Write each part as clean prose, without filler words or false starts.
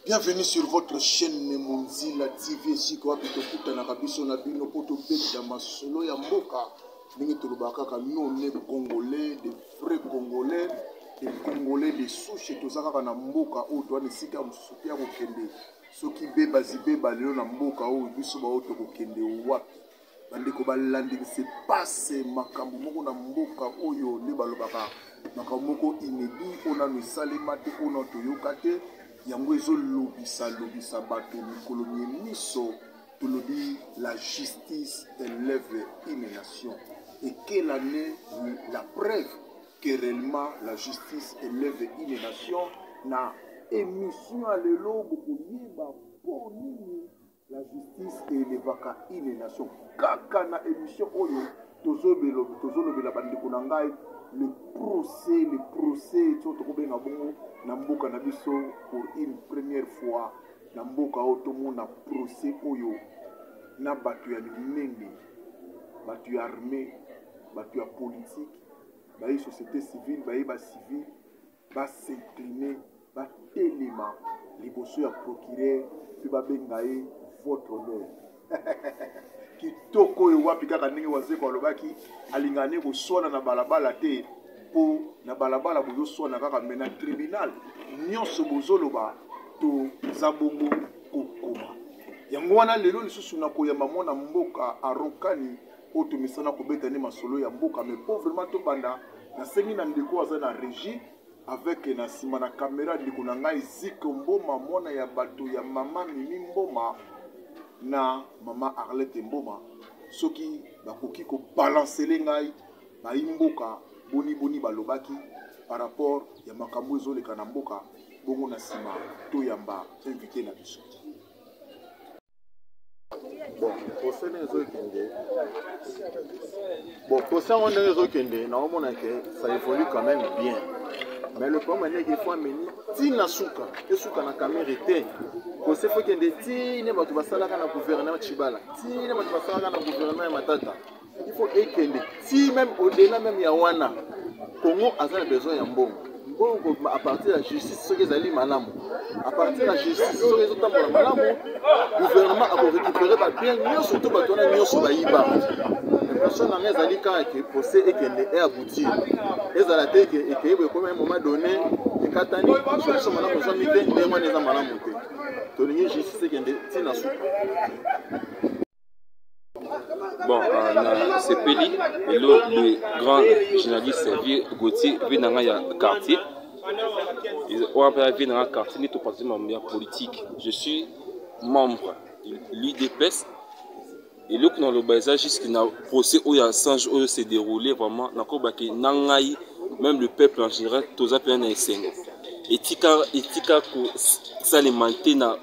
Bienvenue sur votre chaîne Monzila TV. Ici, quoi, Pitokuta na Rabiso na Bino, Poto Beta Masolo ya Mboka. Ningi Tolubakaka, nous on est Congolais, des vrais Congolais, des Congolais, des souches, et tout ça, na Mboka, ou toi, les Sika, Moussoukia, Mokende. Ceux qui bébent, Zibeba, Léon, na Mboka, ou Bissouba, Oto, Mokende, ou Wap. Bandeko balandi c'est passé makambo moko na mboka oyo ne balobaka makambo moko inédit ona no salema te ona toyoka te yango ezolobisa lobisa bato mikolo miso tolobi la justice élève une nation. Et quelle année la preuve que réellement la justice élève une nation na émission à l'élo beaucoup yeba pour nini la justice élèvaka une nation. Kaka na émission oyo tozolobela bandeko na ngai le procès tokobenga bongo na mboka na biso pour une première fois na mboka oyo tomona procès oyo na bato ya minene, bato ya armée, bato ya politique, bayi société civile, bayi ba civile, ba s'incliner, ba telema liboso ya procureur pe babenga ye votre honneur. Kitoko yo wapi kaka ndenge wazeko alobaki alingane koswana na balabala te po na balabala bozo swana kaka mena tribunal nyonso bozoloba to zabongo kokoma yango wana lelo lisusu na koyamba mona mboka aronkani oto misana kobeta ne masolo ya mboka mais pauvrement to banda na sengi na ndeko aza na régie avec na sima na caméra ndeko na ngai Ziko Mboma mona ya bato ya mama Mimi Mboma na mama Arlette Mboma soki bakoki ko balancer ngai ba imboka boni balobaki par rapport ya makambo ezoleka na mboka bongo na sima to yamba invité na biso. Procès on est na omona que ça évolue quand même bien. Mais le problème est qu'il faut amener Tina Souka et Souka na caméra était. Procès faut qu'il y ait Tina batu basala kana gouvernement Chibala. Tina batu basala kana gouvernement Matata. Il faut ékende. Si même au-delà même ya wana Congo a besoin ya mbongo. Mbongo à partir de la justice ce que zali malamu. À partir de la justice ce que zotambola malamu, gouvernement a récupérer ba bien mieux surtout batona nyonso ba yiba. Personne n'a rien dit quand le procès est abouti. Les alatés qui étaient comme un moment donné, les Katani, je suis maintenant besoin de me dire des malades montés. Tony, justice qui est dans sous. Bon, c'est Peli, et le grand journaliste Servier Gauthier vient dans le quartier. On va venir dans le quartier, n'est pas forcément politique. Je suis membre de l'UDPS. Et là, dans le basage, jusqu'à le procès où il y a 100 jours s'est déroulé, vraiment, même le peuple en général, tout ça peut être un et tika ça les maintient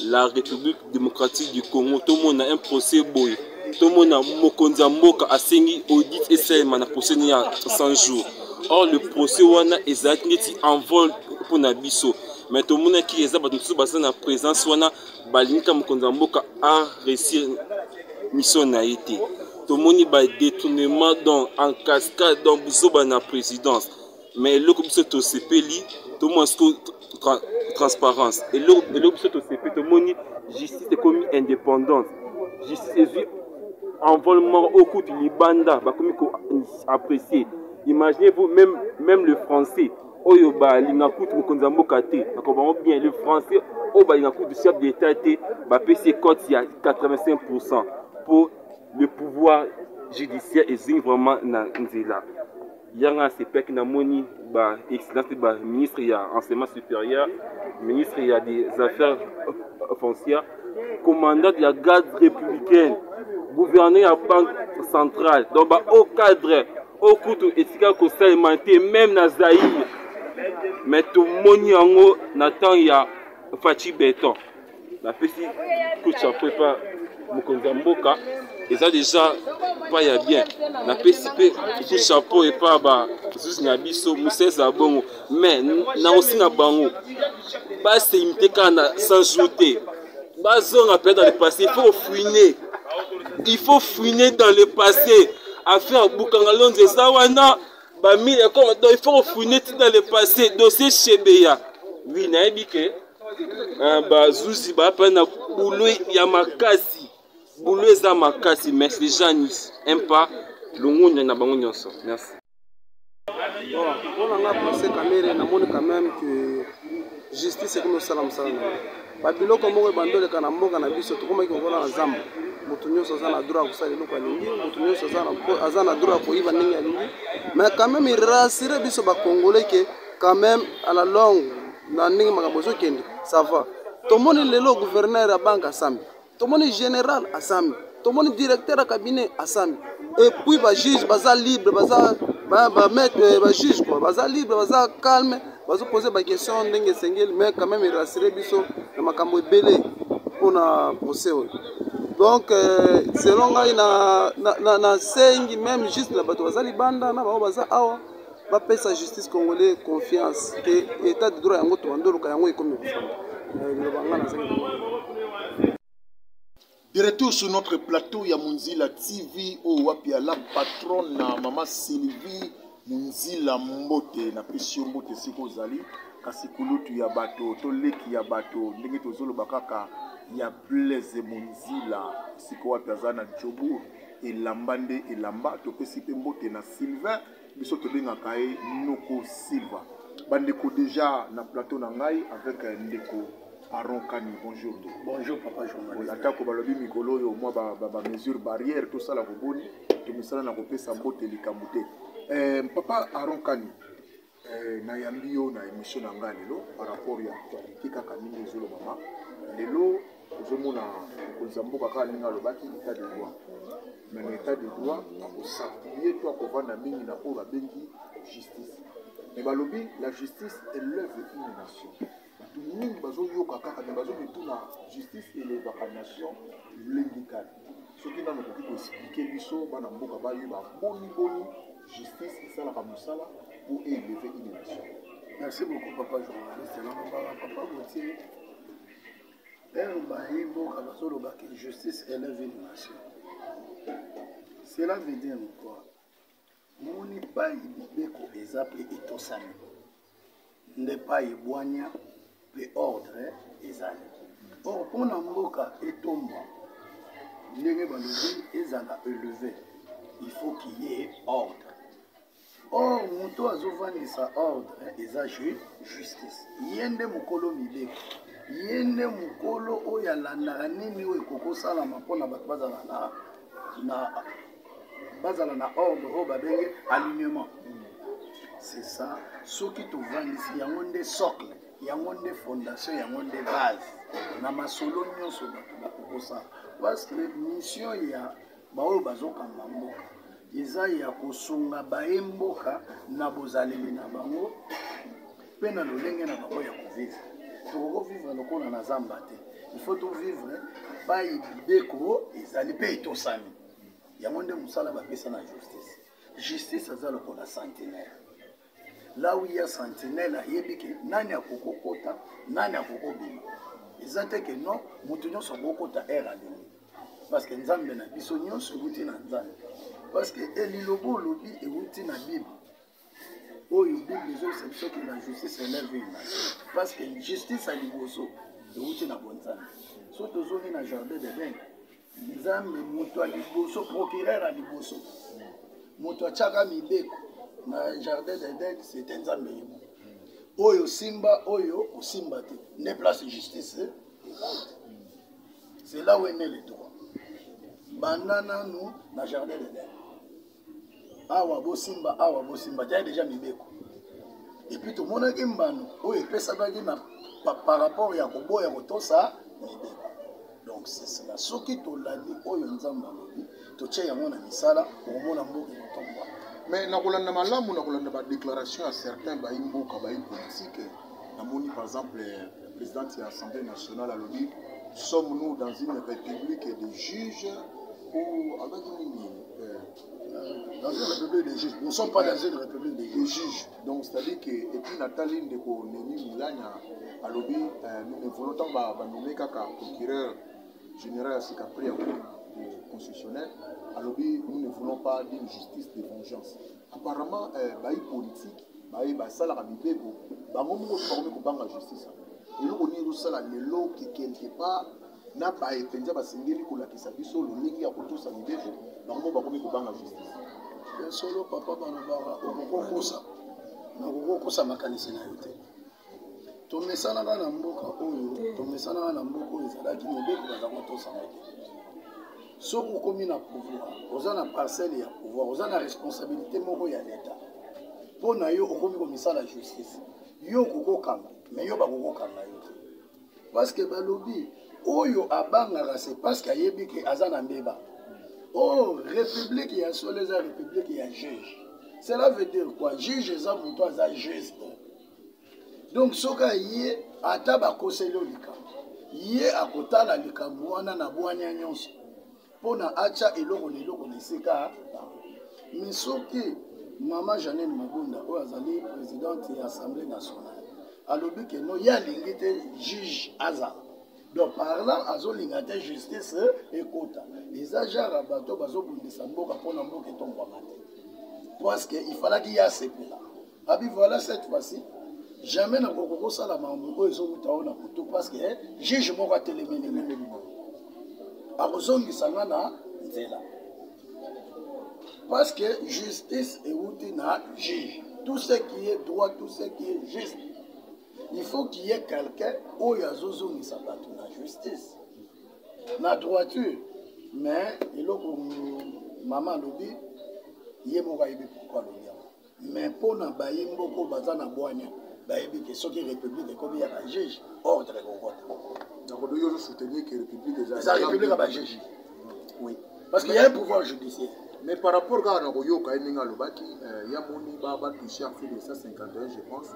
la République démocratique du Congo. Tout le monde a un procès boy. Tout le monde a Mokonza Mboka a signé audit et c'est un procès il y a 100 jours. Or, le procès wana est en vol pour Nabiso. Mais tout le monde qui est en présence wana balinka Mokonza Mboka a réussi mission na été. Tout le monde a détournement en cascade dans la présidence. Mais le groupe c'est au CPLI, tout le monde a transparence. Et le groupe c'est au CPLI, tout le monde justice est comme indépendante. Justice est envolement au coup de l'Ibanda, comme apprécié. Imaginez-vous même le français. Oyoba lingakutu Mokonza Mboka te nakobamo bien le français oba lingakutu du chef d'état te ba PC cote il y a 85% pour le pouvoir judiciaire et vraiment na nzela yanga sepek na moni ba excellence ba ministre ya enseignement supérieur, ministre ya des affaires foncières, commandant de la garde républicaine, gouverneur ya banque centrale donc ba au cadre au couteau etika ko salimenter même na Zaïre. Mais tout le monde n'attend ya Fachi Béton. La petite coup de chapeau pas Mokonza Mboka. Et ça déjà pas ya bien. La petite coup de chapeau et pas bah Zus Nabiso Moussé Zabongo. Mais na aussi na bango. Pas c'est imité quand sans jouter. Pas zone à perdre dans le passé. Il faut fouiner dans le passé. Affaire Boukangalonze Zawana. Il faut fouiner dans le passé, dossier Chebeya. oui nayebi ke bazuzi bapa na boulot ya makasi boulot eza makasi mais les gens n'aiment pas longonya na bango nyonso. Merci. Bon, on a pensé quand même que justice est comme le salam salam. Babilo comme on bando le kanambo kana biso to comme ko na zamba. Mutu nyonso za na droit kusali loko lingi, mutu nyonso za na droit ko iba ningi lingi. Mais quand même il rassure biso ba congolais que quand même à la longue na ningi makabozo kende ça va. To moni lelo gouverneur à banque asambi. To moni général asambi. To moni directeur à cabinet asambi. Et puis ba juge baza libre baza ba mettre ba juge quoi baza libre baza calme baza poser ba question ndenge sengeli mais quand même il rassurer biso na makambo ebele pona procès. Donc selon ngai na sengi même juste la bato baza libanda na ba baza awa ba pesa justice congolais confiance que état de droit yango to bandoluka yango ekomi De retour sur notre plateau, il y a Munzila TV, la patronne, Maman Sylvie, Munzila Mbote, na Pesio Mbote Siko Zali, Kasikulutu ya bato, Toleki ya bato, Ndenge Tozolo Bakaka, ya Blaise Munzila, Siko Watazana Djobour, et Lambande et Lamba, Topesipe Mbote na Sylvain, Biso Tobenga Kae, Noko Silva. Bandeko déjà na plateau Nangai avec Ndeko. Aron Kani, bonjour. Bonjour papa journaliste. Attaque au balobi mikolo yo moi ba mesure barrière tout ça la boboni to misala na kopesa mbote likamute. Papa Aron Kani na yambio na émission na ngani lo par rapport ya actualité kaka mingi zolo mama. Lelo ozomona kozamboka kaka ninga lobaki état de droit. Mais l'état de droit ko s'appuyer toi ko vanda mingi na o ba bengi justice. Mais balobi la justice est l'œuvre d'une nation. Nous avons la justice et les nation l'indicale. Ce qui nous a expliqué, justice et ça pour élever une nation. Merci beaucoup, papa journaliste. Papa Gauthier, justice élève une nation. Cela veut dire quoi? Nous n'est pas ibeko ezapé et tosani. N'est pas iboigna. Ordre ezali. Or pour mboka etomba ndenge balobi ezala élevé, il faut qu'il y ait ordre. Or muto azovandisa ordre eza justice. Yende mukolo mibeko yende mukolo oyo alandaka nini oyo ekokosalama mpona bato bazala na ordre oyo babenge alignement. C'est ça soki tovandisi yango nde socle yango nde fondation yango nde base na masolo nyonso bakokosala parce que mission ya baoyo bazokamba mboka eza ya kosunga baye mboka na bozaleli na bango mpe na lolenge na bango ya kovivre tokovivre lokola na zamba te il faut tovivre pai bibeko ezali mpe etosani yango nde mosala bapesa na justice aza lokola centenaire. Là où il y a sentinelle, il y a nani a koko kota, nani a koko bima. Ils ont dit que non, nous sommes beaucoup de air à l'ennemi. Parce que nous avons dit que nous sommes beaucoup de nzambe. Parce que l'îlobo lobby est outil na Bible. Oh, il dit que c'est que la justice élève une nation. Parce que la justice a liboso, est outil na bonzambe. Surtout zone na jardin de bain. Nzambe muto a liboso, procureur a liboso. Muto a chaka mibeko. Na jardin d'Eden c'est un nzambe oyo simba oyo osimba te ne place de justice c'est là où est né le droit banana nous na jardin d'Eden awa bo simba t'as déjà mibeko et puis tout le monde mbano oyo pesa bagi na par rapport ya koboya kotosa mibeko. Donc c'est la soki to la dit oyo nzamba lobi to tche yango na misala omona mboka kotomba. Mais na kolanda malamu na kolanda ba déclaration à certains ba imboka ba politique na moni par exemple le président de l'Assemblée nationale a dit sommes-nous dans une république de juges ou avec dans une république de juges? Nous ne sommes pas dans une république de juges. Donc c'est-à-dire que et puis Nathalie Ndeko Neni Milanya a lobby nous ne voulons pas nommer kaka procureur général Sikapri constitutionnel. Alors nous ne voulons pas d'une justice de vengeance. Apparemment, les politiques baye basalaka mibeko bango moko bakomi kobanga justice eloko nini ezosala lelo quelque part na baye mpenza basengeli kolakisa biso lolenge ya kotosa mibeko bango moko bakomi kobanga justice solo papa balobaka okokokosa makanisi na yo te tomesanaka na mboka oyo ezalaki mibeko baza kotosanga te soki okomi na pouvoir oza na parcelle ya pouvoir oza na responsabilité moko ya leta mpo na yo okomi komisala justice yo kokokanga me yo bakokokanga yo te parceke balobi oyo abangaka se parceke ayebi ke aza na mbeba république ya solo eza république ya juge cela veut dire quoi juge eza moto aza juste donc soki aye ata bakoseli yo likambo ye akotala likambo wana na bwania nyonso mpo na atya eloko na eloko na esika mais soki mama Janine Mabunda oyo azali présidente ya assemblée nationale alobi ke no ye alingi te juge azala donc par là azolinga te justice ekota eza genre bato bazobundisa mboka mpona mboka etombwama te parce que il fallaki ye asepela abi voilà cette fois-ci jamais nakoko kosala makambo oyo ezowuta oyo na kutu parce que juge moko atelemeli akozongisa nga na nzela parce que justice euti na juge tout ce qui est droit tout ce qui est juste il faut qu'il y ait quelqu'un oyo azozongisa bato na justice na droiture mais eloko mama alobi ye moko ayebi pourquoi alobi yango mais mpo na bayi mboko baza na bwania bayebi ke soki république ekomi ya bajuge ordre ekokota donc oyo ozosoutenir ke république eza république ya bajuge oui parce qu'il y a un pouvoir judiciaire mais par rapport kaka na koyoka ye ndenge alobaki ya moni batouche article 151 je pense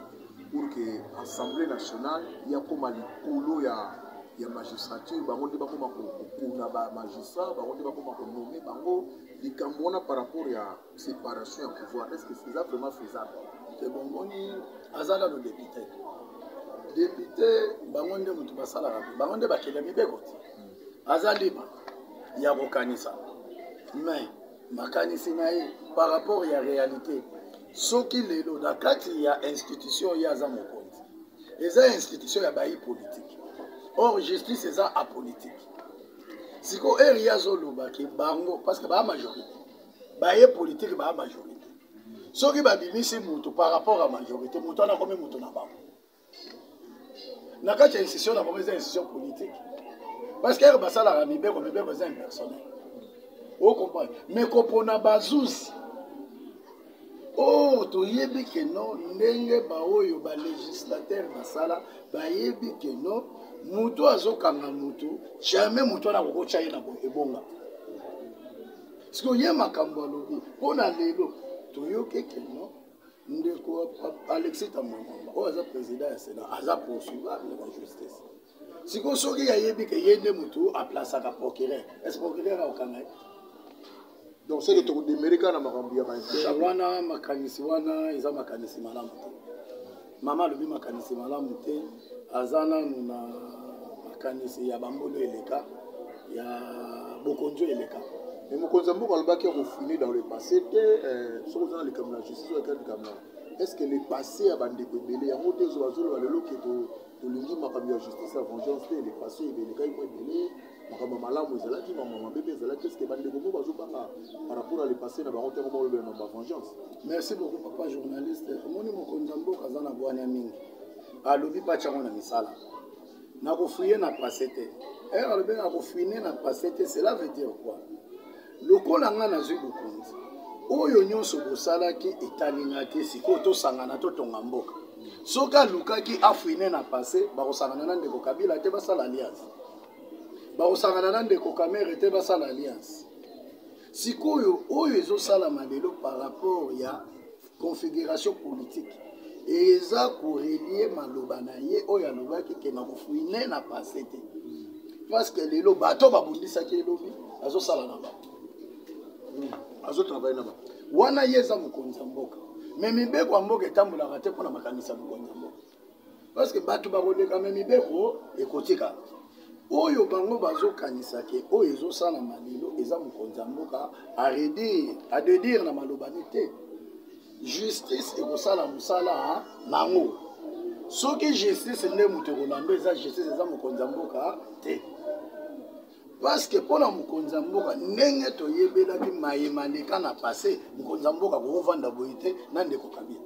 pour que assemblée nationale ya koma likolo ya magistrature bango nde bakoma kopona bamagistrat bango nde bakoma konome bango likambo wana par rapport ya séparation ya pouvoir est ce que c'est vraiment faisable te bomoni azala no député bango nde moto basalaka mpe bango nde bakela mibeko te aza libre ya kokanisa mais makanisi na ye par rapport ya réalité soki lelo na kati ya institution ye aza mokonzi eza institution ya bayi politique or justice eza apolitique siko eri azolobaki bango parce que baa majorité baye politique baa majorité soki babimisi moto par rapport à majorité moto wana komi moto na bango na kati ya institution na bango eza institution politique parce que eri basalaka mibeko eza impersonnel ocomprendre mais kopona bazuzi toyebi ke no ndenge baoyo balégislateur basala bayebi ke no mutu azokanga mutu jamais mutu wana kokotya ye na ebonga siko ye makambo alobi mpona lelo toyoki ke no ndeko Alexis Tambwe oyo aza président ya sénat aza poursuivable na justice siko soki ayebi ke ye nde mutu aplasaka procureur est procureur akokanga ye donc c'est que tokodemerika na makambo ya baintérêt wana makanisi wana eza makanisi malamu te mama alobi makanisi malamu te aza nanu na makanisi ya bambolo eleka ya bokonzo eleka mais mokonzi ya mboka alobaki ya kofine dans le passé te soki oza na likambo na justice oyo likambo est ce que le passé ya bandeko ebele yango te bazoloba lelo ke tolingi makambo ya justice ya vengeance te le passé ebelekaki mo ebele makambo malamu ezalaki makambo mabe mpe ezalaki est ce que bandeko mo bazobanga par rapport à le passé na bango te komo olobela na bavengeance merci beaucoup papa journaliste omoni mokonzi ya mboka aza na bwania mingi alobi mpatiango na misala nakofuye na passé te alobi nakofuine na passé te cela veut dire quoi lokola nga nazwi bokonzi oyo nyonso bosalaki etalinga te sikoyo tosangana totonga mboka soki alukaki afuine na passé bakosangana na ndeko Kabila te basala alliance bakosangana na ndeko Kamere te basala alliance sikoyo oyo ezosalama lelo par rapport ya configuration politique eza korelie maloba na ye oyo alobaki ke nakofuine na passé te parce que lelo bato babundisaki elobi azosala na bango azotravaille na bango wana ye eza mokonzi ya mboka me mibeko ya mboka etambolaka te mpona makanisi ya mokonzi ya mboka parce que bato bakoleka me mibeko ekotikala oyo bango bazokanisa ke oyo ezosalama lelo eza mokonzi ya mboka adedire na malobani te justice ekosala mosala nango soki justice nde moto ekolanda eza justice eza mokonzi ya mboka te parce que mpona mokonzi ya mboka ndenge toyebelaki mayema leka na passé mokonzi ya mboka kokovanda boye te na ndeko Kabila.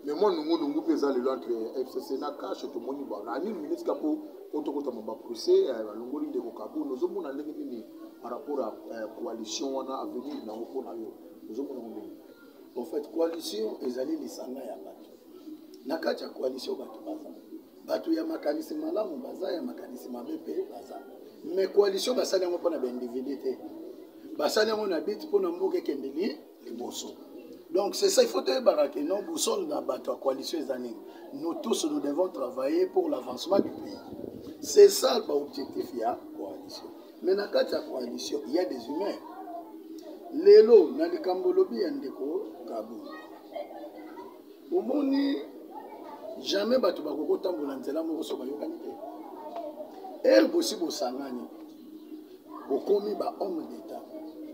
Mais moi nous pesa le entre FCC na cache to moni ba na ni ministre kapo otokota mba procès longoli ndeko Kabila nous omona ndenge nini par rapport à coalition wana avenir na opona yo nous omona ndenge en fait coalition ezali lisanga ya bato na kati ya coalition bato ya makanisi malamu baza ya makanisi mabe pe baza mais coalition basali yango mpona baindividu te basali yango na biti mpona mboka ekendeli liboso. Donc c'est ça, il faut te que non, boussole dans la coalition des nous tous nous devons travailler pour l'avancement du pays. C'est ça l'objectif de la coalition. Mais dans la coalition, il y a des humains. Lelo, dans le Cambolobi, il y a des Kaboul. Au monde, jamais batu bakoko tambola nzela moko so bayokani te. Er possible sangani. Okomi ba homme d'état.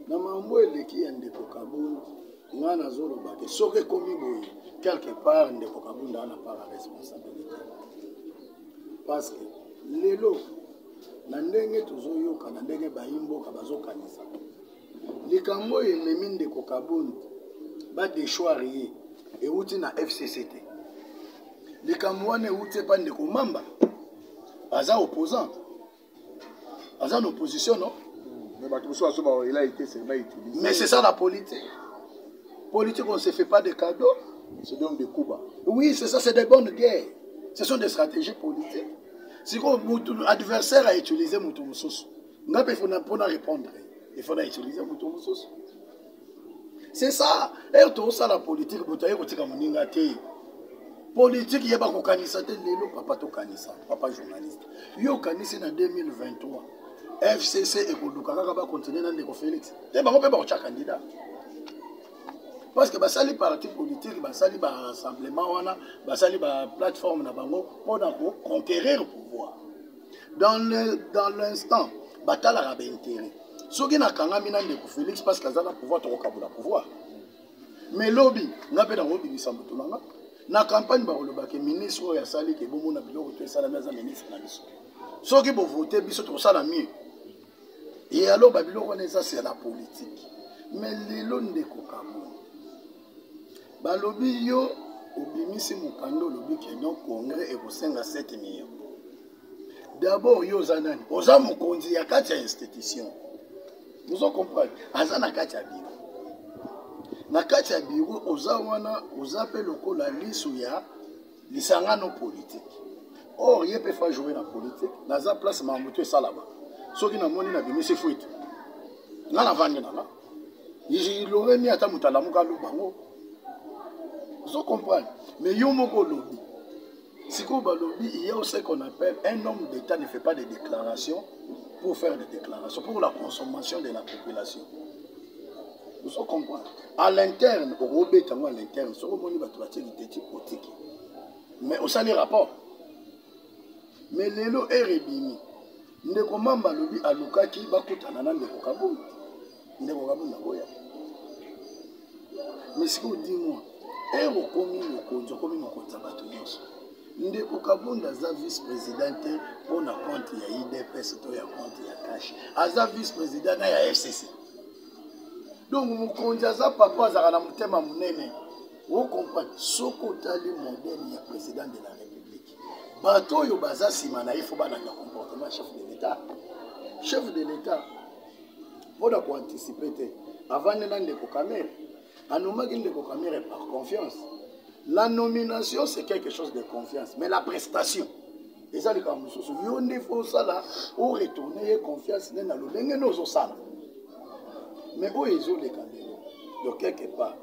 Na mambo eleki ya ndeko Kaboul. Ngana zolo bake soke komi boye quelque part ndeko Kabunda na part la responsabilité parce que lelo na ndenge tozoyoka na ndenge bayimboka bazokanisa likambo ememi ndeko Kabunda ba déchoirie euti na FCCT likambo wana euti pa ndeko Mamba aza opposant aza en opposition non mais bato so aso il a été seulement utilisé mais c'est ça la politique. Politique, on ne se fait pas de cadeaux. Se donne des coups bas. Oui, c'est ça, c'est des bonnes guerres. Ce sont des stratégies politiques. Si l'adversaire a utilisé Moutoumoussous, il faut répondre. Il faut utiliser Moutoumoussous. C'est ça. Et tout ça, la politique, politique, il y a pas kanisa te lelo papa to kanisa, papa journaliste. Yo kanisa en 2023. FCC et Kodukaka va continuer dans le Félix. Et ben on peut pas chaque candidat. Parce que basali parti politique, basali ba rassemblement wana, basali ba plateforme na bango pour conquérir le pouvoir. Dans l'instant, batala rabe intérêt. Soki na kanga mina ndeko Félix parce que azana pouvoir to kabula pouvoir. Mais lobby, nga pe na lobby bisambuto nanga. Na campagne ba lobake ministre ya sali ke bomo na biloko to sala meza ministre na biso. Soki bo voter biso to sala mieux. Et alors ba biloko na ça c'est la politique. Mais lelo ndeko Kabunda balobi yo obimisi mukando lobi ke non congrès ekosenga 7 millions. D'abord yo zanani oza mokonzi ya kati ya institution. Vous en comprenez? Aza na kati ya biro. Na kati ya biro oza wana oza pe lokola lisu ya lisangano politique. Or ye pe fa jouer na politique, naza place mamuto esalaba. Soki na moni na bimisi fuite. Nga na vandi na la. Il aurait mis à ta moutalamuka lubango. Vous comprenez? Mais il y a un lobby. Si vous avez un lobby, il y a ce qu'on appelle un homme d'État ne fait pas de déclarations pour faire des déclarations, pour la consommation de la population. Vous comprenez? À l'interne, au Robé, à l'interne, ce qu'on dit, mais au sein des rapports. Mais les lots est rebimi. Ne comment lobby à Lukaki, Bakutana, de Kokabou. Ne Kokabou, mais si vous dites moi, et au commis ndeko Kabunda za vice-présidente pour na compte ya IDPS to ya compte ya cash aza vice-président ya FCC donc mukonzi aza papa azaka na mutema munene vous comprenez soko tali modèle ya président de la République bato yo baza sima na ifo bana na comportement chef de l'État pour anticiper avant de ndeko Kamere anomaki ndeko Kamere par confiance. La nomination, c'est quelque chose de confiance. Mais la prestation, et ça, les cas, il faut ça là, ou retourner confiance dans le dengue, nous ça. Mais où ils ont les candidats? Donc, quelque part,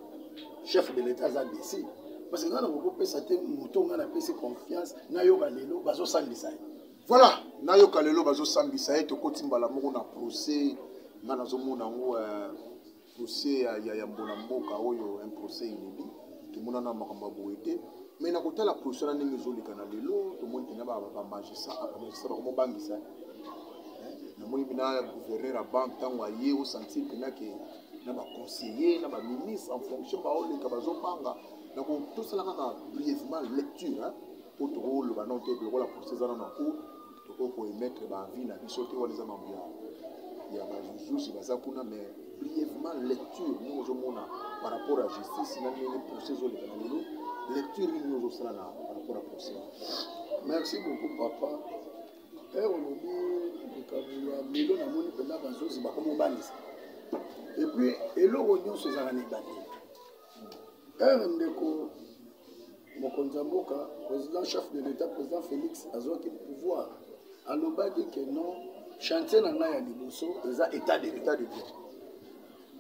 chef de l'État a décidé. Parce que nous avons fait ça, nous avons fait confiance, nous avons fait ça. Voilà, nous avons fait ça, nous avons fait un procès, nous avons fait un procès, un procès inédit. Tout le monde a dit mais na kota la position na ndenge ezoleka na lelo to moni na ba magistrat comme bangisa na moni bina gouverneur a banque tango aye au sentir que na ke na baconseiller na baministre en fonction baoleka bazopanga donc tosala kaka brièvement lecture po tokoloba no te lokola procès eza na cour tokokoemettre baavis na biso te wana eza mambo ya bajuge baza kuna mais brièvement lecture ndenge ozomona par rapport à justice na ndenge procès ezoleka na lelo lecture nini ozosala na par rapport à procès. Merci beaucoup papa. olobi likambo ya lelo namoni mpenza bazozi bakomobangisa et puis eloko nyonso ezalaka na ebandeli ndeko mokonzi ya mboka président chef de l'état président Félix azwaki pouvoir alobaki ke non chantier na ngai ya liboso eza état de droit.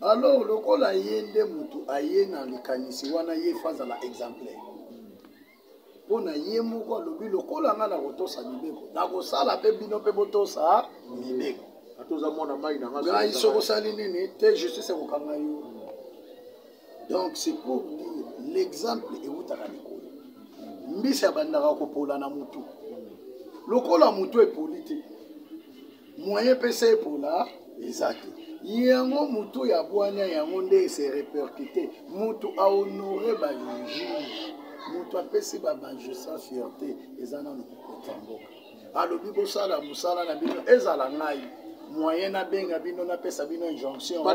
Alors lokola ye nde mutu aye na likanisi wana ye fazala exemplaire mpona ye moko alobi lokola nga na kotosa mibeko nakosala mpe bino mpe botosa mibeko ngai soko osali nini te justice ekokanga yo. Donc c'est pour dire l'exemple eutaka likolo mbisi abandaka kopola na mutu lokola mutu epoli te moyen mpe se epola eza te yango mutu ya bwanya yango nde ese répercuté mutu ahonore bajuge mutu apesi bamagistrat fierté eza nano kokota mboka alobi bosala mosala na bino ezala ngai moyen nabenga bino napesa bino injonction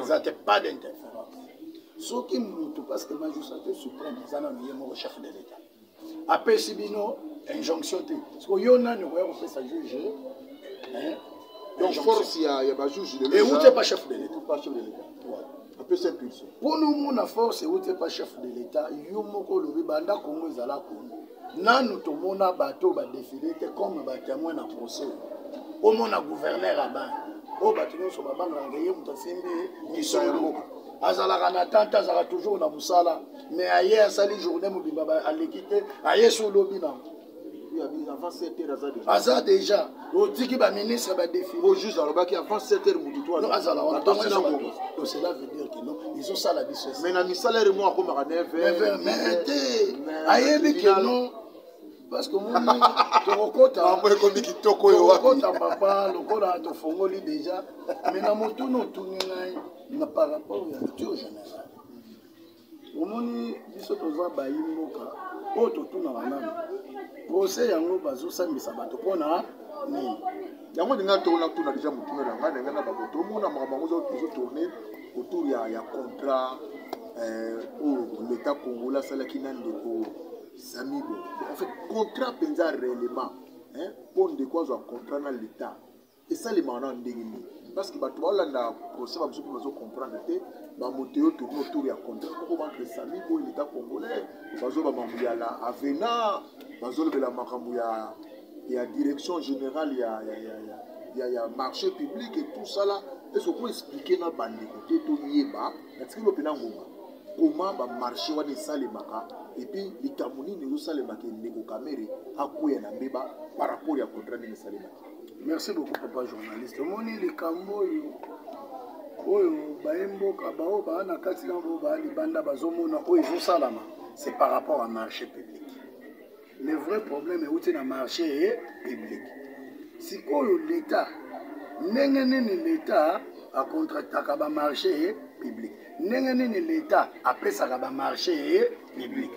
eza te pas d'interférence soki mutu parce que magistrature suprême eza nano ye moko chef de l'état apesi bino injonction te siko yo nani okoya kopesa juge donc force ya bajuge et où t'es pas chef de l'état pour nous mon force et où t'es pas chef de l'état yo moko lobi banda Congo ezala Congo nanu tomona bato ba défilé te comme ba témoin na procès au mona gouverneur aba o bato nyonso babanga ngeye mutasimbi misolo azalaka na tante azalaka toujours na musala mais aye asali journée mobimba aleki te aye sur lobi na avant 7 heures aza déjà otiki baministre badéfilé au juge alobaki avant 7 heures mutu to non azala wana donc cela veut dire que non ils ont ça la biso mais na misalaire moi akomaka 9 heures mais te ayebi que non parce que moni tokokota papa lokola tofongoli déjà mais na motuni otuni ngai na par rapport ya culture générale omoni biso toza bayimboka oyo totunaka nano procès yango bazosambisa bato mpona nini yango ndenge tona tuna déjà motuna na ngai ndenge na baboto omona makambo yango tourne autour ya contrat oyo l'état congolais asalaki na ndeko Samibo. En fait, contrat penza réellement mpo ndeko azwa contrat na l'état esalema na ndenge nini parce que bato baolanda procès bamosusu mpe bazocomprendre te bamoto oyo tourne autour ya contrat moko bantre Samibo l'état congolais bazoba makambo ya la avena bazolobela makambo ya direction générale ya marché public et tout ça là est-ce qu'on peut expliquer na bandeko te toyeba natikeli opena ngoma comment bamarché wana esalemaka et puis likambo nini ezosalemaka ndeko kamere akwea na mbeba par rapport ya contrat ndenge esalemaka. Merci beaucoup papa journaliste omoni likambo oyo bayemboka bao baa na kati na bao baa libanda bazomona oyo ezosalama c'est par rapport à marché public. Le vrai problème euti na marché public sikoyo l'état ndenge nini l'état acontractaka bamarché public ndenge nini l'état apesaka bamarché public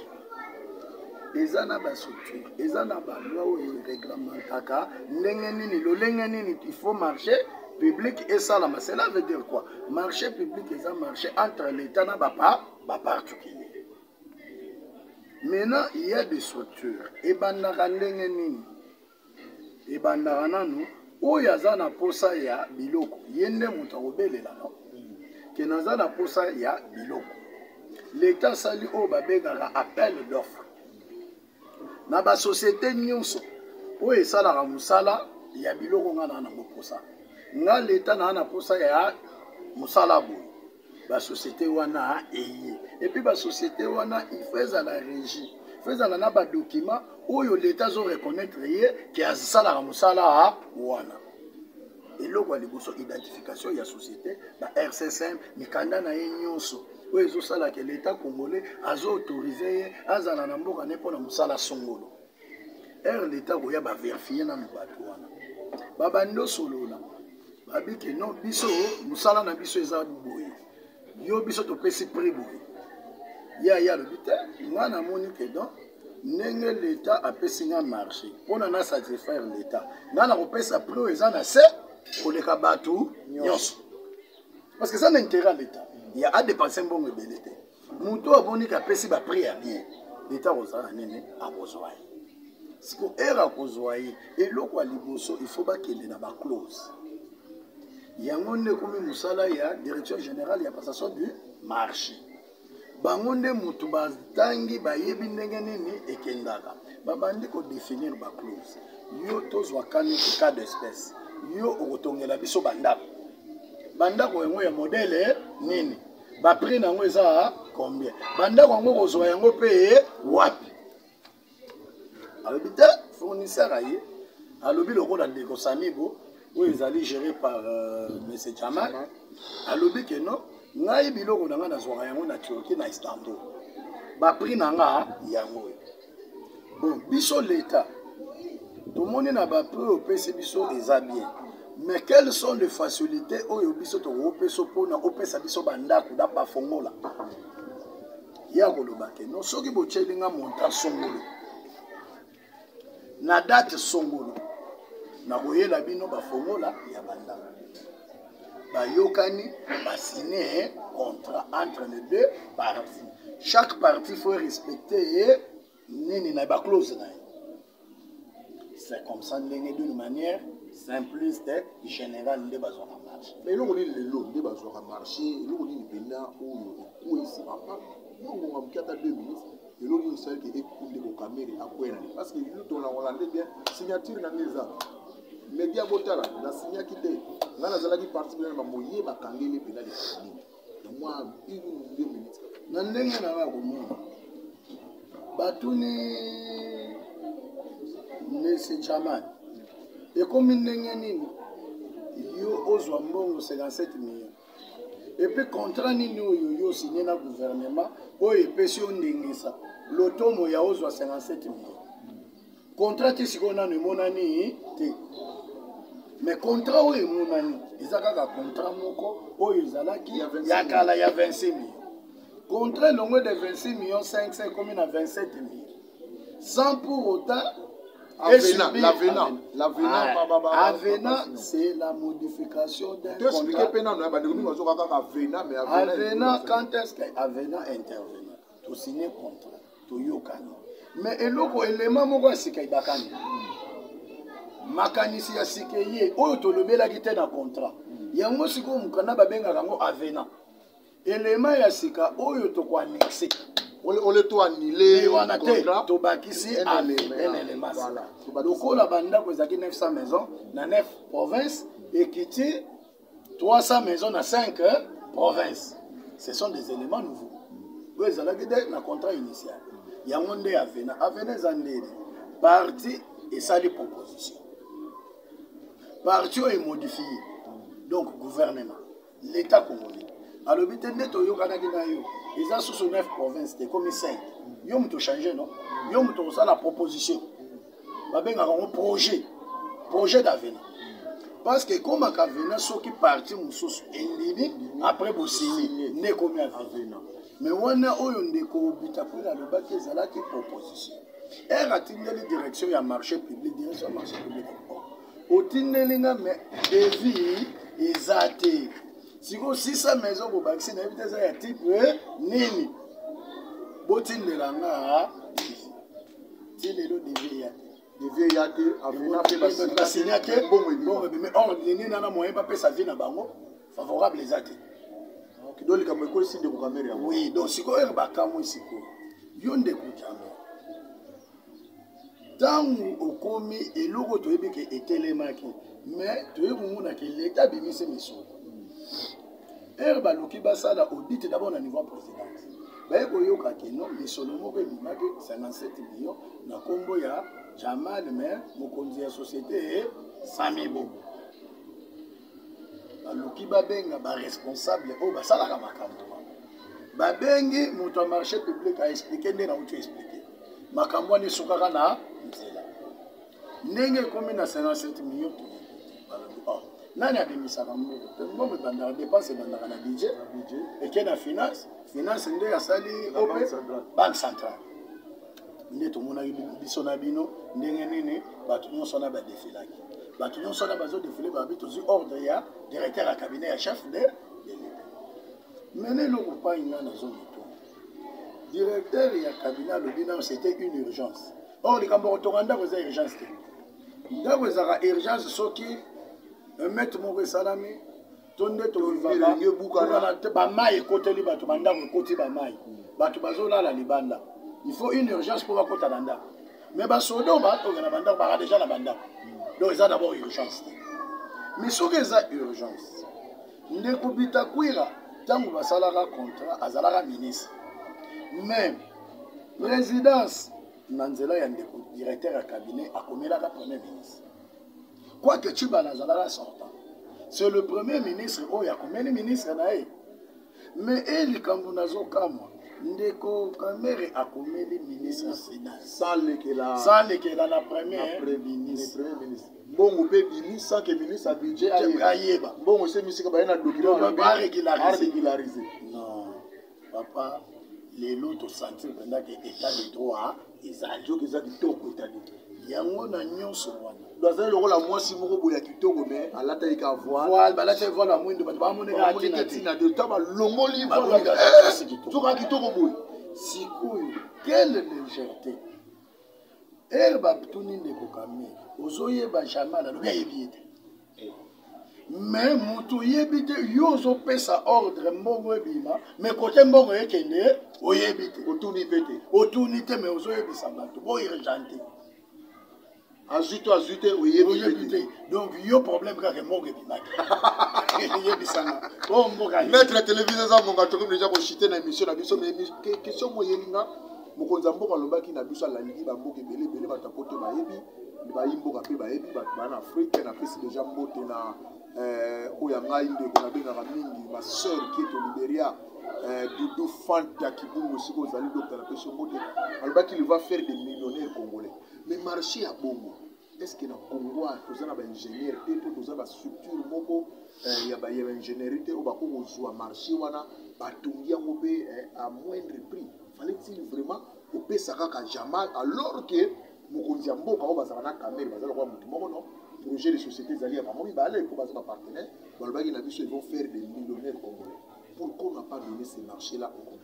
eza na bastructure eza na baloi oyo réglementaka ndenge nini lolenge nini il faut marché public esalama. Cela veut dire quoi? Marché public eza marché entre l'état na baparticulier. Maintenant il y a des structures ebandaka ndenge nini ebandaka nanu oyo aza na posa ya biloko ye nde moto akobelela no ke naza na posa ya biloko l'état sali oyo babengaka appel d'offre na basociété nyonso oyo esalaka mosala ya biloko nga na moposa nga l'état na posa ya mosala boye basociété wana eye epuis basociété wana ifo ezala régie ifo ezala na badocument oyo l'état azoreconnaître ye ke asalaka mosala wana eloko ya liboso identification ya société ba RCSM mikanda na ye nyonso oyo ezosalaka l'état congolais azo-autorize ye azala na mboka ne mpona mosala songolo l'état koya baverifie nano bato wana babandi osolola babike non biso mosala na biso eza boye yo biso topesi prix boye ya lobi te nga namoni ke donc ndenge l'état apesi nga marché mpona na satisfaire l'état nga na kopesa prix oyo eza na se koleka bato nyonso parce que ça na intérêt à l'état ya adépense mbongo ebele te moto aboni ke apesi baprix ya bien l'état kozala nini akozwa ye siko ere akozwa ye eloko ya liboso il faut bakende na baclose yango nde ekomi mosala ya direction générale ya passation du marché bango nde motu batangi bayebi ndenge nini ekendaka babandi kodefinir baclose yo tozwa kani cas d'espèce yo okotongela biso bandako yango ya modele nini baprix nango eza combien bandako yango kozwa yango mpe wapi alobi te fournisseur aye alobi lokola ndeko samibo oyo ezali géré par monsieur Jamal alobi ke non ngai biloko na nga nazwaka yango na Turquie na Istanbul baprix na nga yango bon biso l'état tomoni na baprix oyo opesi biso eza bien mais quelles sont les facilités oyo biso tokopesa mpona opesa biso bandako da bafongola ya koloba ke non soki botyelinga montant songolo na date songolo nakoyela bino bafongola ya bandako bayokani basigner contrat entre les deux parties chaque partie faut respecter nini na baclose na ye c'est comme ça ndenge d'une manière simpliste générale nde bazwaka marché mais eloko nini lelo nde bazwaka marché eloko nini mpena oyo ekwesi papa nongonga moki ata 2 minutes eloko nini esalaki ekunde kokamere akwena parce que luto na hollandais bien signature na ngai eza media botala na signaki te nga nazalaki parti bina bamoye bakangeli mpena lekani na mwa 1 ou 2 minutes na ndenge na nga komona batuni monsieur Jamal ekomi ndenge nini yo ozwa mbongo 57 millions epuis contrat nini oyo yo signé na gouvernement oyo epesi yo ndengisa lotomo ya ozwa 57 millions contrat te sikoyo nano emonani te mais contrat oyo emonani eza kaka contrat moko oyo ezalaki ya kala ya 26 millions contrat elongo de 26 millions 500 ekomi na 27 millions sans pour autant Avenant, c'est la modification d'un contrat. Avenant, quand est-ce qu'Avenant intervenant? Tu signes contrat, tu yokani. Mais eloko élément moko sika ibakani. Makanisi ya sikeye, oyo tolobela kite na contrat. Yango siko mukana babenga yango Avenant. Élément ya sika oyo to ko annexer. Ole to annulé wana te to bakisi un élément voilà lokola bandako ezaki 900 maisons na 9 provinces et kiti 300 maisons na 5 provinces ce sont des éléments nouveaux oyo ezalaki te na contrat initial yango nde Avenant eza ndeni parti esali proposition parti oyo emodifie donc gouvernement l'état congolais alobi te nde toyokanaki na yo eza susu 9 provinces te komi 5 yo moto change non yo moto kosala proposition babengaka yango projet d'Avenant parce que komaka Avenant soki parti mosusu endimi après bosini nde ekomi Avenant mais wana oyo ndeko obita mpona alobaki ezalaki proposition ere atindeli direction ya marché public direction ya marché public otindeli nga mais devis eza te siko 600 maisons bobakisi na yebi te eza ya type nini botindela nga ti lelo devis ya te Avenant pe basinya te bongo ebimi ordre nini nana moyen bapesa vie na bango favorable eza te donc likambo ekolisi ndeko kamere yango oui donc sikoyo ere bakamwi sikoyo yo ndeko jamai ntango okomi eloko toyebi ke etelemaki mais toyebi komonaki leta abimisi misolo ere baluki basala audit d'abord na niveau présidence baye koyoka ke non misolo moko ebimaki 57 millions na nkombo ya Jamal mais mokonzi ya société Samibo baluki babenga baresponsable oyo basalaka makambo babengi moto ya marché public aexplike nde na uti explike makambo wana esukaka na nzela ndenge ekomi na 57 millions nani abimisaka mbongo mbongo ebandaka dépense ebandaka na budget eke na finance nde asali ope banque centrale nde tomonaki biso na bino ndenge nini bato nyonso wana badefilaki bato nyonso wana bazodefile babi tozwi ordre ya directeur ya cabinet ya chef de l'état mene eloko pai nga nazomituna directeur ya cabinet alobi nano c'était une urgence or likambo kotonga ndako eza urgence te ndako ezaka urgence soki maître moko esalami to nde tolivaka bamai ekoteli bato bandako ekoti bamai bato bazolala libanda il faut une urgence mpo bakota na ndako mais basoda batonga na bandako baka déjà na bandako donc eza d'abord urgence te mais soki eza urgence ndeko bitakwira ntango basalaka contrat azalaka ministre mais résidence na nzela ya ndeko directeur ya cabinet akomelaka premier ministre quoique Tchibana azalaka sortant c'est le premier ministre oyo akomeli ministre na ye mais likambo nazokamwa ndeko Kamere akomeli ministre ya finance sans lekela na premier ministre mbongo mpe bimi sans que ministre a budget ayeba mbongo se misika baye na document ba régulariser non papa lelo tosentir mpenza ke état de droit ezali joki eza kitoko etali yango na nyonso wana bazali lokola mwasi moko boye ya kitoko me alataki ka voile balata voile ya mwindo bato bamoneka atina de ta balongoli soka kitoko boye sikoyo quelle légèreté ere batuni ndeko Kamere ozoyeba jamais alobi ayebi ye te mais moto oyebi te yo ozopesa ordre mbongo ebima mais kote mbongo ekende oyebi te otuni te mais ozoyebisa bato bourgente azwi te oyebi te donc yo problème kaka mbongo ebimaki yebisanga maître ya télévision eza monga tokomi déjà koshite na émission na biso mais question moyelinga mokonzi ya mboka alobaki na biso alaliki bamboka ebele ebele bato apoto bayebi bayi mboka mpe bayebi bato baa na afrique napesi déjà mbote na oyo ya ngai ndeko nabengaka mingi maseur kieto liberia Doudou Fanta Kibungo siko ozali docteur napesi mbote alobaki il va faire des millionnaires congolais mais marché ya bongo est-ce que na Congo tozana ba ingénieur te to tozana ba structure moko ya ba ingénierie te o ba ko kozwa marché wana batongi yango pe à moindre prix fallait-il vraiment opesa kaka jamal alors que mokonzi ya mboka o bazala na Kamere bazala kwa mutu moko non projet de société zali ya bango mibale ko bazala partenaire balobaki na biso ils vont faire des millionnaires congolais. Pourquoi on n'a pas donné ces marchés là au Congo?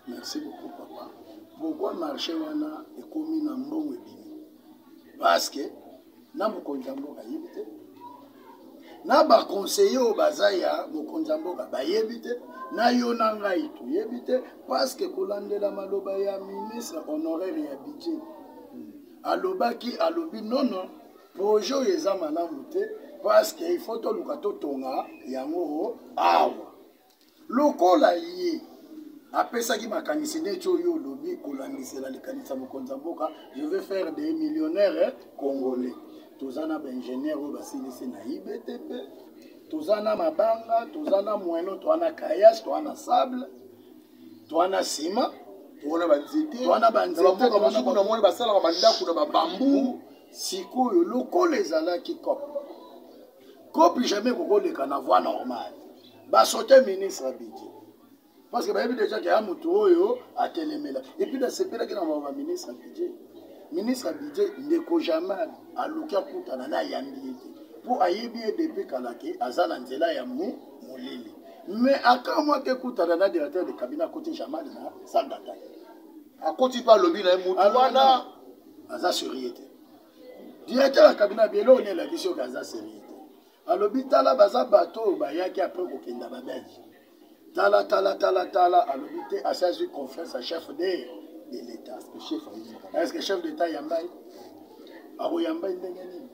Merci beaucoup papa. Pourquoi marché wana ekomi na mbongo ebimi? Parce que na mokonzi ya mboka yebi te na baconseiller oyo baza ya mokonzi ya mboka bayebi te na yo na ngai toyebi te parce que kolandela maloba ya ministre honoraire ya budget alobaki alobi nono projet oyo eza malamu te parce que il faut toluka totonga yango awa lokola ye apesaki makanisi neti oyo olobi kolandisela likanisa mokonzi ya mboka je vais faire des millionnaires congolais toza na baingénieur oyo basilisi na IBTP toza na mabanga toza na moeno toza na kayas toza na sable toza na sima toza na banzete basalaka bandako na babambu sikoyo lokola ezalaki cope jamais kokoleka na voie normale basote ministre ya budget parce que bayebi déjà ke ya motu oyo atelemela epuis nasepelaki na mama ministre ya budget ndeko jamal aluki akutana na ayambi ye te mpo ayebi ye depuis kala ke aza na nzela ya molili mais akamwaki ekutana na directeur de cabinet akoti jamal na salle d'attaque akoti mpe alobi na ye motu wana aza serie te directeur ya cabinet bielo oni elaki soki aza serie te alobi tala baza bato oyo bayaki apres kokenda babelge tala alobi te asi azwi confiance à chef de l'état est-ce que chef d'état yambai akoyambai ndenge nini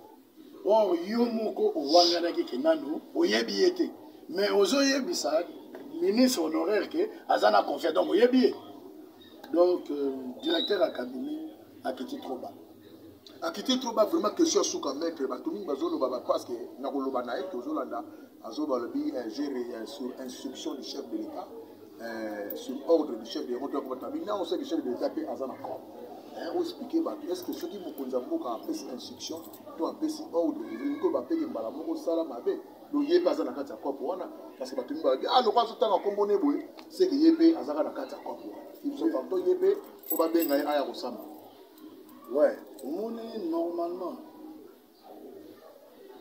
or yo moko owanganaki ke nanu oyebi ye te mais ozoyebisa ministre honoraire ke aza na confiance donc oyebi ye donc directeur ya cabinet akiti trop bas akiti trop bas vraiment question suka maître bato mingi bazoloba parce que nakoloba na ye tozolanda azobalobi géré sur instruction du chef de l'état sur ordre du chef de l'état on sait que le chef de l'état pe aza na corps oexplike bato est ce que soki mokonzi ya mboka apesi instruction to apesi ordre elingi bapeke mbala moko osala mabe lo ye mpe aza na kati ya kopo wana parce que bato mbi balobi lokwa azotanga nkombo ne boye seke ye mpe azaka na kati ya kopo wana to ye mpe po babenga ye aya kosamba. Ouais, normalement,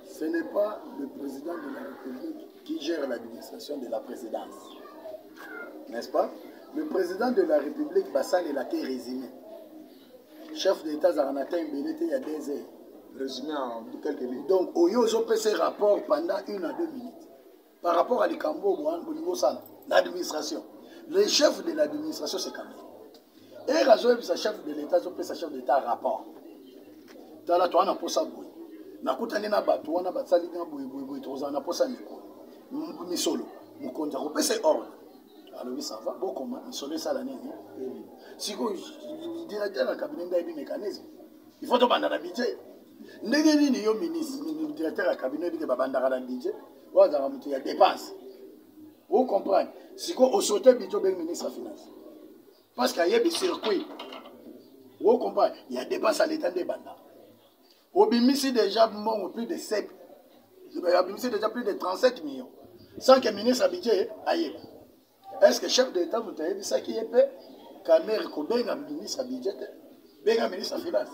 ce n'est pas le président de la République qui gère l'administration de la présidence. N'est-ce pas? Le président de la République, Bassal, il a été résumé. Chef d'État Zaranata Mbelete, il y a 2 heures. Résumé en quelques minutes. Donc, Oyo fait ses rapports pendant 1 à 2 minutes. Par rapport à l'Ikambo, l'administration. Le chef de l'administration, c'est Kamel. Et Razoé, sa chef de l'État, sa chef d'État rapport. Dans la toile, on a posé ça. Nakutani na bato wana batsali na boye toza na posa misolo mukonza ko pesa ordre. Alors oui ça va beaucoup misolo ça la nini. Siko directeur na cabinet nda bi mécanisme. Il faut to banda na budget. Ndenge nini yo ministre directeur na cabinet bi ke babanda na budget. Waza ka mutu ya dépense. Vous comprenez? Siko au sauter budget ben ministre des finances. Parce qu'il y a des circuits. Vous comprenez? Il y a des dépenses à l'état des bandas. Obimisi déjà plus de 7. Obimisi déjà plus de 37 millions. Sans que le ministre a budget aille. Est-ce que le chef d'État vous a dit ça qui est fait? Camer Kobenga le ministre a budget. Benga ministre de finance.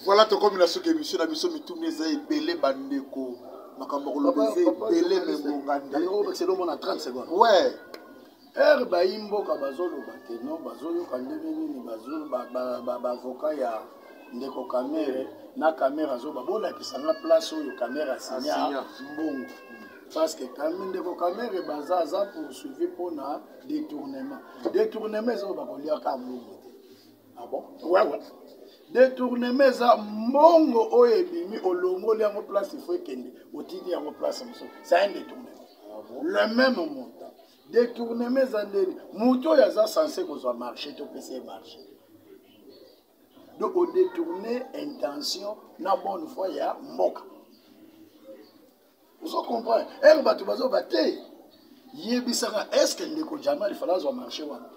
Voilà tout comme la sous-émission la mission mituneza ebele bandeko. Makambo kolobeze ebele memonganda. C'est le monde en 30 secondes. Ouais. Baimboka bazoloba ke non bazoyoka ndenge nini bavoka ya ndeko Kamere na Kamere azoba bolakisanga place oyo Kamere asinya mbongo parce que ndeko Kamere baza poursuivi mpona détournement ezo bakoliaka mbongo te. Ah bon? Ouais. Détournement eza mbongo oyo ebimi olongoli yango place ifo ekende otindi yango place mosusu c'est un détournement. Le même montant. Détournement zandeni muto yaza censé kozwa marché to pese marché. Donc on détourner intention na bonne foi ya mboka. Vous comprenez? Bato bazo bate yebisaka est-ce que ndeko Jamal fallait azwa marché wana?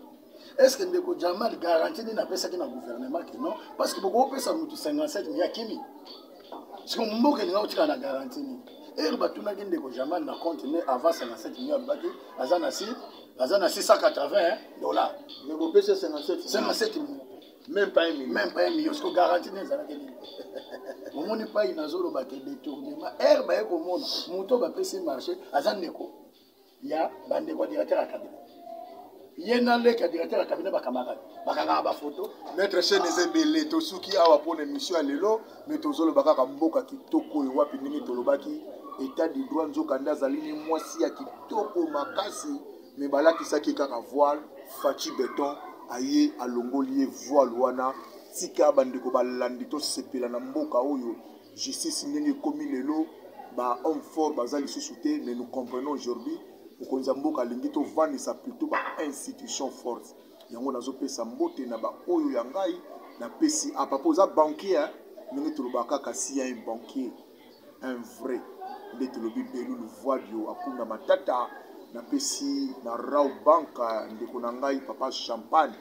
Est-ce que ndeko Jamal garantie na pesa ki na gouvernement que non? Parce que beaucoup pesa mutu 57 millions kimi. Parce que mboka ni otika na garantie ni. Et batuna ki ndeko Jamal na compte ne avant 57 millions baki azana 680 dollars. Mais vous payez 57 millions. Même pas 1 million. Même pas 1 million. Parce que garantie n'est pas là. On n'est pas une zone qui détournement. Ba eko mona. Muto ba pese marché azan neko. Ya bandeko directeur à cabinet. Yena le directeur à cabinet ba camarade. Ba kanga ba photo. Maître Chen ezebele to suki awa pour émission lelo mais tozolo baka mboka kitoko e wapi nini tolobaki état du droit nzokanda zalini mwasi ya kitoko makasi mais balakisaki kaka voile faci béton aye alongoli voile wana tika bandeko balandi to sepela na mboka oyo justice ndenge komi lelo ba homme fort bazali sous-souté mais nous comprenons aujourd'hui mokonzi mboka alingi to vanisa plutôt ba institution forte yango nazopesa mbote na ba oyo ya ngai na pesi apapoza banquier ndenge tolobaka kasi ya un banquier un vrai nde tolobi belu le voidio akunda matata na pesi na rau banka ndeko na ngai papa champagne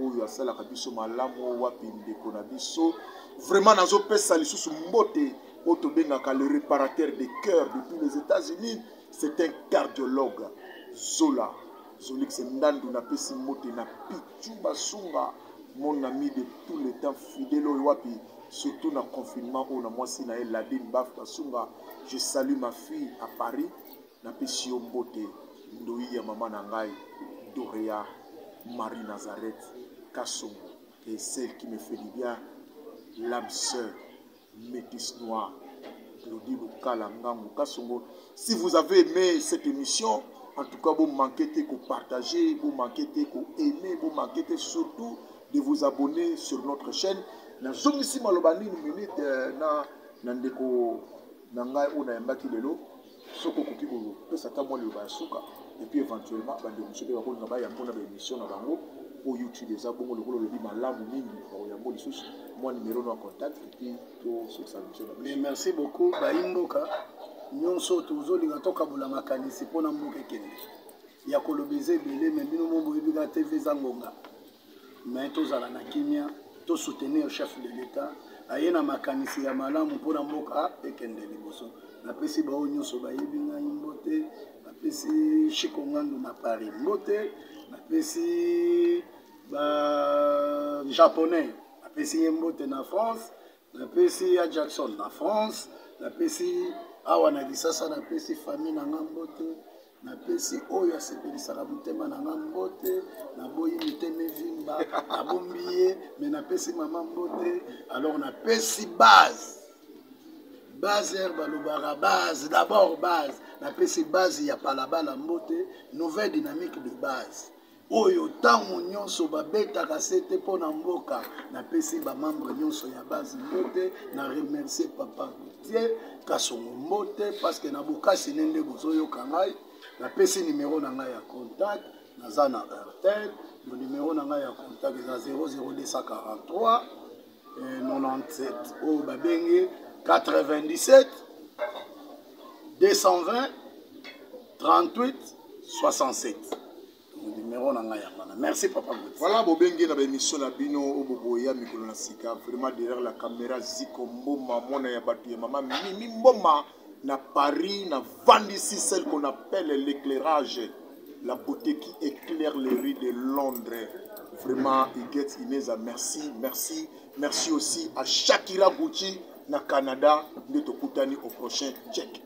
oyo asalaka biso malamu wapi ndeko na biso vraiment nazopesa lisusu mbote oyo tobengaka le réparateur de cœur depuis les États-Unis c'est un cardiologue Zola Zolix Ndandu na pesi mbote na Pichu Basunga mon ami de tous les temps fidèle oyo wapi surtout dans le confinement où moi si na Ladine Baf Basunga je salue ma fille à Paris na pesi mbote ndoi ya mama na ngai Doria Marie Nazareth Kassongo et celle qui me fait du bien l'âme sœur métisse noire Claudie Lukala Ngango Kassongo. Si vous avez aimé cette émission, en tout cas vous manquez que partager, vous manquez que aimer, vous manquez surtout de vous abonner sur notre chaîne. Na zomisi malobani une minute na ndeko na ngai ona mbaki lelo soko koki ko pesa ta mo le basuka et puis éventuellement ba de monsieur ba ko ngaba ya mpona ba émission na bango au YouTube des abongo le kolo le di malamu mingi ko ya mo lisusu moi numéro no contact et puis to sur sa mission. Mais merci beaucoup Baimboka nyonso tozolinga tokabula makanisi pona mboka kende ya kolobeze bele mais bino mo boyebika TV zangonga mais tozala na kimia to soutenir chef de l'état aye na makanisi ya malamu mpona mboka ekende liboso napesi bao nyonso bayebi ngai mbote napesi Chikongandu na Paris mbote napesi ba japonais napesi ye mbote na France napesi ya Jackson na France napesi awa na Lisasa napesi famille na nga mbote napesi oyo asepelisaka motema na nga mbote naboyi mitema evimba nabombi ye me napesi mama mbote alors napesi base balobaka base d'abord base napesi base ya palabala mbote nouvelle dynamique de base oyo ntango nyonso babetaka sete mpo na mboka napesi bamembre nyonso ya base mbote na remercie papa Gautier Kasongo mbote parce que na bokasi nende bozoyoka ngai napesi numéro na ngai ya contact naza na Airtel mo numéro na ngai ya contact eza 00243 97 oyo babenge 97 220 38 67 numéro na ngai yango. Merci papa Gautier. Voilà bobenge na émission na bino oboboya mikolo na sika vraiment derrière la caméra Ziko Mboma mona ya batu ya mama Mimi Mboma na Paris na vendisi celle qu'on appelle l'éclairage, la beauté qui éclaire les rues de Londres. Vraiment Iget Ineza, merci aussi à Shakira Gucci na Canada de Tokutani au prochain check.